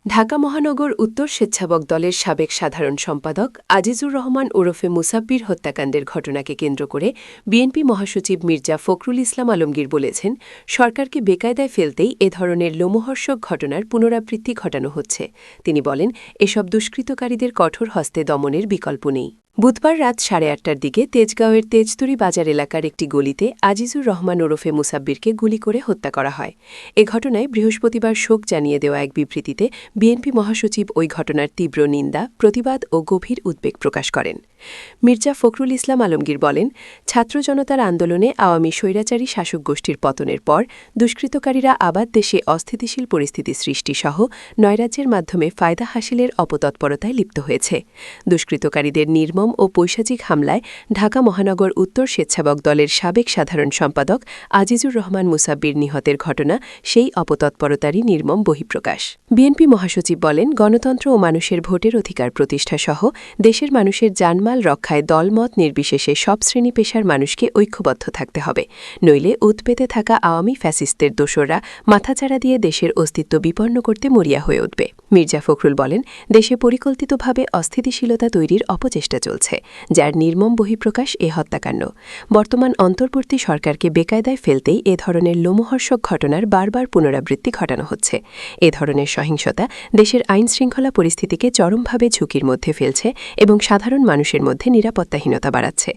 ঢাকা মহানগর উত্তর স্বেচ্ছাসেবক দলের সাবেক সাধারণ সম্পাদক আজিজুর রহমান ওরফে মুসাব্বির হত্যাকাণ্ডের ঘটনাকে কেন্দ্র করে বিএনপি মহাসচিব মির্জা ফখরুল ইসলাম আলমগীর বলেছেন, সরকারকে বেকায়দায় ফেলতেই এ ধরনের লোমহর্ষক ঘটনার পুনরাবৃত্তি ঘটানো হচ্ছে। তিনি বলেন, এসব দুষ্কৃতকারীদের কঠোর হস্তে দমনের বিকল্প নেই। বুধবার রাত 8:30টার দিকে তেজগাঁওয়ের তেজতুরি বাজার এলাকার একটি গলিতে আজিজুর রহমান ওরফে মুসাব্বিরকে গুলি করে হত্যা করা হয়। এ ঘটনায় বৃহস্পতিবার শোক জানিয়ে দেওয়া এক বিবৃতিতে বিএনপি মহাসচিব ওই ঘটনার তীব্র নিন্দা, প্রতিবাদ ও গভীর উদ্বেগ প্রকাশ করেন। মির্জা ফখরুল ইসলাম আলমগীর বলেন, ছাত্র জনতার আন্দোলনে আওয়ামী স্বৈরাচারী শাসক গোষ্ঠীর পতনের পর দুষ্কৃতকারীরা আবার দেশে অস্থিতিশীল পরিস্থিতি সৃষ্টিসহ নয়রাজ্যের মাধ্যমে ফায়দা হাসিলের অপতৎপরতায় লিপ্ত হয়েছে। দুষ্কৃতকারীদের নির্মম ও পৈশাচিক হামলায় ঢাকা মহানগর উত্তর স্বেচ্ছাসেবক দলের সাবেক সাধারণ সম্পাদক আজিজুর রহমান মুসাব্বির নিহতের ঘটনা সেই অপতৎপরতারই নির্মম বহিঃপ্রকাশ। বিএনপি মহাসচিব বলেন, গণতন্ত্র ও মানুষের ভোটের অধিকার প্রতিষ্ঠাসহ দেশের মানুষের জানমাল রক্ষায় দলমত নির্বিশেষে সব শ্রেণী পেশার মানুষকে ঐক্যবদ্ধ থাকতে হবে, নইলে উৎপেতে থাকা আওয়ামী ফ্যাসিস্টদের দোসররা মাথাচাড়া দিয়ে দেশের অস্তিত্ব বিপন্ন করতে মরিয়া হয়ে উঠবে। মির্জা ফখরুল বলেন, দেশে পরিকল্পিতভাবে অস্থিতিশীলতা তৈরির অপচেষ্টা চলছে, যার নির্মম বহিঃপ্রকাশ এ হত্যাকাণ্ড। বর্তমান অন্তর্বর্তী সরকারকে বেকায়দায় ফেলতেই এ ধরনের লোমহর্ষক ঘটনার বারবার পুনরাবৃত্তি ঘটানো হচ্ছে। এ ধরনের সহিংসতা দেশের আইনশৃঙ্খলা পরিস্থিতিকে চরমভাবে ঝুঁকির মধ্যে ফেলছে এবং সাধারণ মানুষের মধ্যে নিরাপত্তাহীনতা বাড়াচ্ছে।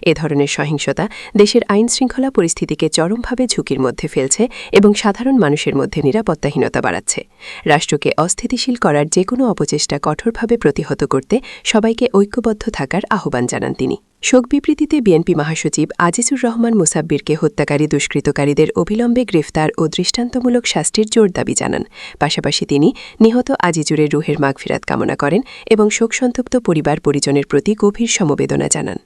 এ ধরনের সহিংসতা দেশের আইনশৃঙ্খলা পরিস্থিতিকে চরমভাবে ঝুঁকির মধ্যে ফেলছে এবং সাধারণ মানুষের মধ্যে নিরাপত্তাহীনতা বাড়াচ্ছে। রাষ্ট্রকে অস্থিতিশীল করার যেকোনো অপচেষ্টা কঠোরভাবে প্রতিহত করতে সবাইকে ঐক্যবদ্ধ থাকার আহ্বান জানান তিনি। শোক বিবৃতিতে বিএনপি মহাসচিব আজিজুর রহমান মুসাব্বিরকে হত্যাকারী দুষ্কৃতকারীদের অবিলম্বে গ্রেফতার ও দৃষ্টান্তমূলক শাস্তির জোর দাবি জানান। পাশাপাশি তিনি নিহত আজিজুরের রুহের মাগফিরাত কামনা করেন এবং শোকসন্তপ্ত পরিবার পরিজনের প্রতি গভীর সমবেদনা জানান।